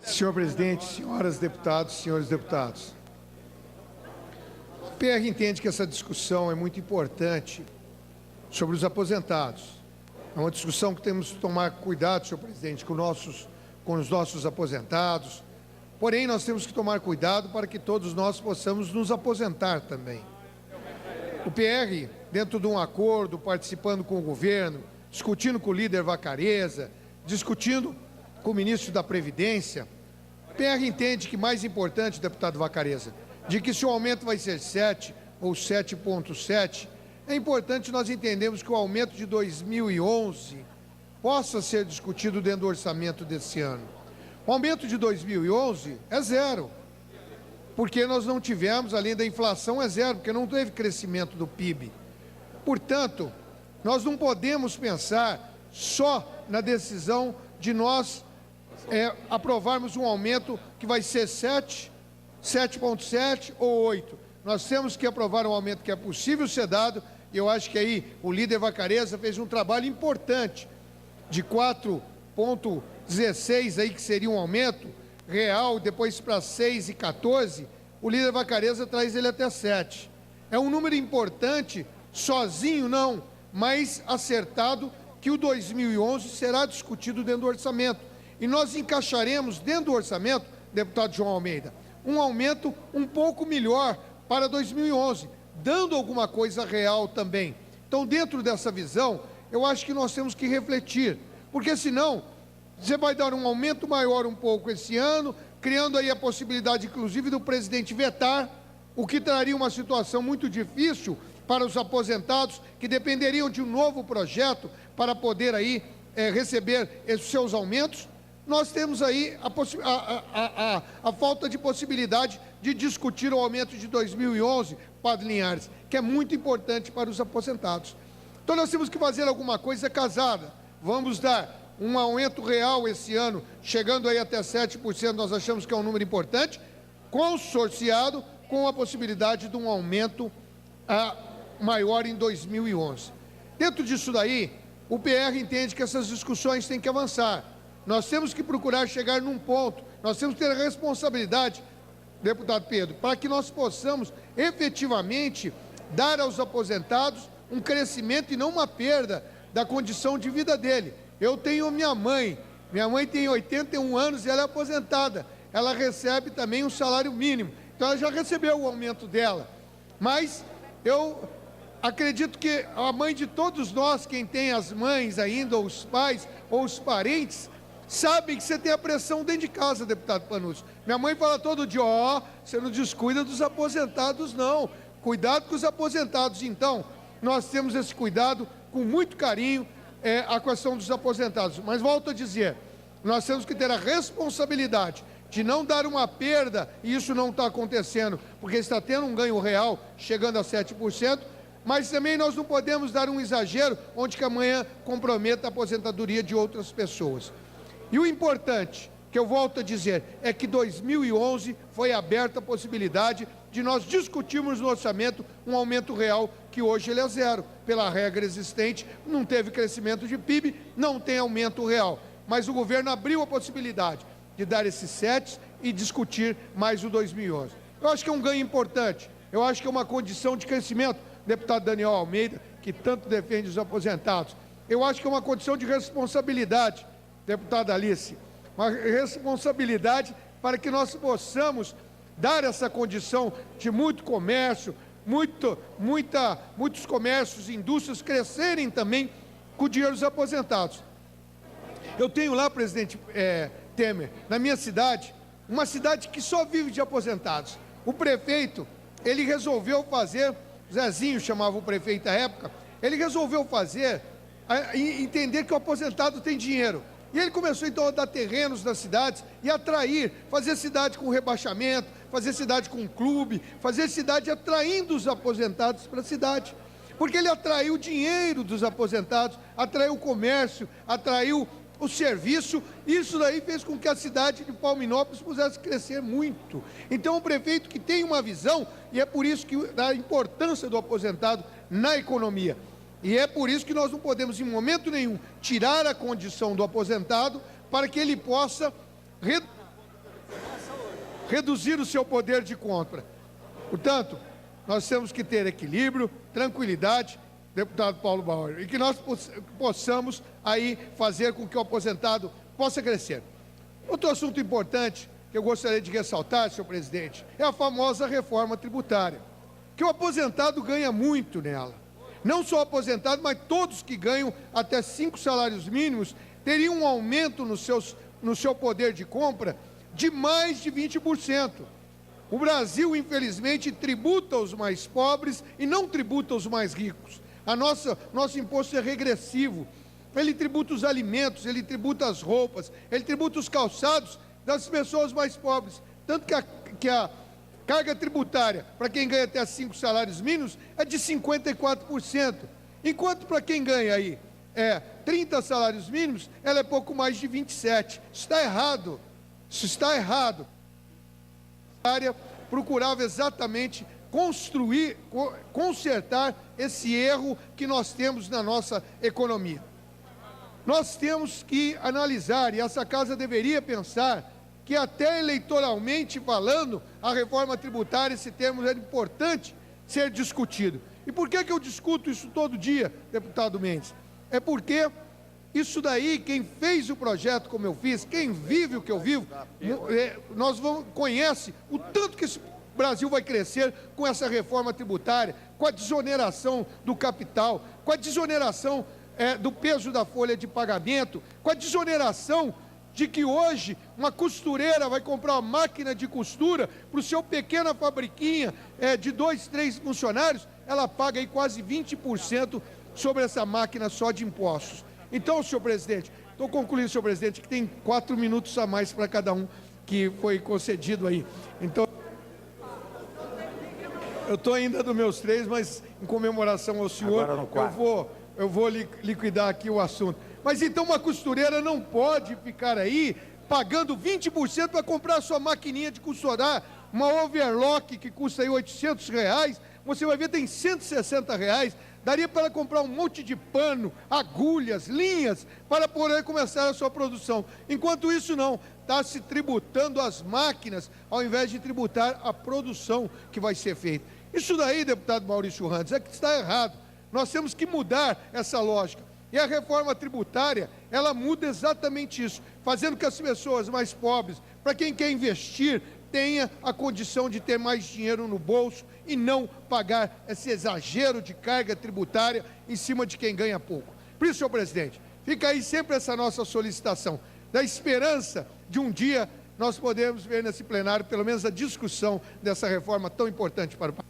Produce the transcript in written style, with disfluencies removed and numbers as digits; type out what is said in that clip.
Senhor presidente, senhoras deputadas, senhores deputados, o PR entende que essa discussão é muito importante sobre os aposentados. É uma discussão que temos que tomar cuidado, senhor presidente, com os nossos aposentados. Porém, nós temos que tomar cuidado para que todos nós possamos nos aposentar também. O PR, dentro de um acordo, participando com o governo, discutindo com o líder Vacareza, discutindo com o ministro da Previdência, o PR entende que mais importante, deputado Vacareza, de que se o aumento vai ser 7 ou 7,7, é importante nós entendermos que o aumento de 2011 possa ser discutido dentro do orçamento desse ano. O aumento de 2011 é zero, porque nós não tivemos, além da inflação, é zero, porque não teve crescimento do PIB. Portanto, nós não podemos pensar só na decisão de nós aprovarmos um aumento que vai ser 7, 7,7 ou 8. Nós temos que aprovar um aumento que é possível ser dado, e eu acho que aí o líder Vacareza fez um trabalho importante de 4,16 aí, que seria um aumento real, depois para 6,14, o líder Vacareza traz ele até 7. É um número importante, sozinho não, mas acertado, que o 2011 será discutido dentro do orçamento. E nós encaixaremos dentro do orçamento, deputado João Almeida, um aumento um pouco melhor para 2011, dando alguma coisa real também. Então, dentro dessa visão, eu acho que nós temos que refletir, porque senão você vai dar um aumento maior um pouco esse ano, criando aí a possibilidade, inclusive, do presidente vetar, o que traria uma situação muito difícil para os aposentados, que dependeriam de um novo projeto para poder aí receber esses seus aumentos. Nós temos aí a falta de possibilidade de discutir o aumento de 2011, Padre Linhares, que é muito importante para os aposentados. Então nós temos que fazer alguma coisa casada. Vamos dar um aumento real esse ano, chegando aí até 7%, nós achamos que é um número importante, consorciado com a possibilidade de um aumento maior em 2011. Dentro disso daí, o PR entende que essas discussões têm que avançar. Nós temos que procurar chegar num ponto, nós temos que ter a responsabilidade, deputado Pedro, para que nós possamos efetivamente dar aos aposentados um crescimento e não uma perda da condição de vida dele. Eu tenho minha mãe tem 81 anos e ela é aposentada, ela recebe também um salário mínimo, então ela já recebeu o aumento dela, mas eu acredito que a mãe de todos nós, quem tem as mães ainda, ou os pais, ou os parentes, sabem que você tem a pressão dentro de casa, deputado Panunzio. Minha mãe fala todo dia, você não descuida dos aposentados não, cuidado com os aposentados. Então, nós temos esse cuidado com muito carinho, a questão dos aposentados. Mas volto a dizer, nós temos que ter a responsabilidade de não dar uma perda, e isso não está acontecendo, porque está tendo um ganho real, chegando a 7%, mas também nós não podemos dar um exagero, onde que amanhã comprometa a aposentadoria de outras pessoas. E o importante, que eu volto a dizer, é que 2011 foi aberta a possibilidade de nós discutirmos no orçamento um aumento real, que hoje ele é zero. Pela regra existente, não teve crescimento de PIB, não tem aumento real. Mas o governo abriu a possibilidade de dar esses 7 e discutir mais o 2011. Eu acho que é um ganho importante, eu acho que é uma condição de crescimento, deputado Daniel Almeida, que tanto defende os aposentados. Eu acho que é uma condição de responsabilidade, deputada Alice, uma responsabilidade para que nós possamos dar essa condição de muito comércio, muitos comércios e indústrias crescerem também com o dinheiro dos aposentados. Eu tenho lá, presidente Temer, na minha cidade, uma cidade que só vive de aposentados. O prefeito, ele resolveu fazer, Zezinho chamava o prefeito à época, ele resolveu entender que o aposentado tem dinheiro. E ele começou então a dar terrenos nas cidades e atrair, fazer cidade com rebaixamento, fazer cidade com clube, fazer cidade atraindo os aposentados para a cidade. Porque ele atraiu o dinheiro dos aposentados, atraiu o comércio, atraiu o serviço, isso daí fez com que a cidade de Palminópolis pudesse crescer muito. Então o prefeito que tem uma visão, e é por isso que dá a importância do aposentado na economia. E é por isso que nós não podemos, em momento nenhum, tirar a condição do aposentado para que ele possa reduzir o seu poder de compra. Portanto, nós temos que ter equilíbrio, tranquilidade, deputado Paulo Bauer, e que nós possamos aí fazer com que o aposentado possa crescer. Outro assunto importante que eu gostaria de ressaltar, senhor presidente, é a famosa reforma tributária, que o aposentado ganha muito nela. Não só o aposentado, mas todos que ganham até 5 salários mínimos teriam um aumento no seu poder de compra de mais de 20%. O Brasil, infelizmente, tributa os mais pobres e não tributa os mais ricos. Nosso imposto é regressivo. Ele tributa os alimentos, ele tributa as roupas, ele tributa os calçados das pessoas mais pobres. Tanto que a carga tributária para quem ganha até 5 salários mínimos é de 54%. Enquanto para quem ganha aí 30 salários mínimos, ela é pouco mais de 27%. Isso está errado. Isso está errado. A área procurava exatamente consertar esse erro que nós temos na nossa economia. Nós temos que analisar, e essa casa deveria pensar, que até eleitoralmente falando, a reforma tributária, esse termo é importante ser discutido. E por que eu discuto isso todo dia, deputado Mendes? É porque isso daí, quem fez o projeto como eu fiz, quem vive o que eu vivo, conhece o tanto que esse Brasil vai crescer com essa reforma tributária, com a desoneração do capital, com a desoneração do peso da folha de pagamento, com a desoneração de que hoje uma costureira vai comprar uma máquina de costura para o seu pequena fabriquinha de 2, 3 funcionários, ela paga aí quase 20% sobre essa máquina só de impostos. Então, senhor presidente, estou concluindo, senhor presidente, que tem 4 minutos a mais para cada um que foi concedido aí. Então, eu estou ainda dos meus 3, mas em comemoração ao senhor, eu vou liquidar aqui o assunto. Mas então uma costureira não pode ficar aí pagando 20% para comprar a sua maquininha de costurar, uma overlock que custa aí R$800, você vai ver tem R$160, daria para comprar um monte de pano, agulhas, linhas, para poder começar a sua produção. Enquanto isso não, está se tributando as máquinas, ao invés de tributar a produção que vai ser feita. Isso daí, deputado Maurício Randes, é que está errado. Nós temos que mudar essa lógica. E a reforma tributária, ela muda exatamente isso, fazendo que as pessoas mais pobres, para quem quer investir, tenha a condição de ter mais dinheiro no bolso e não pagar esse exagero de carga tributária em cima de quem ganha pouco. Por isso, senhor presidente, fica aí sempre essa nossa solicitação, da esperança de um dia nós podermos ver nesse plenário, pelo menos a discussão dessa reforma tão importante para o país.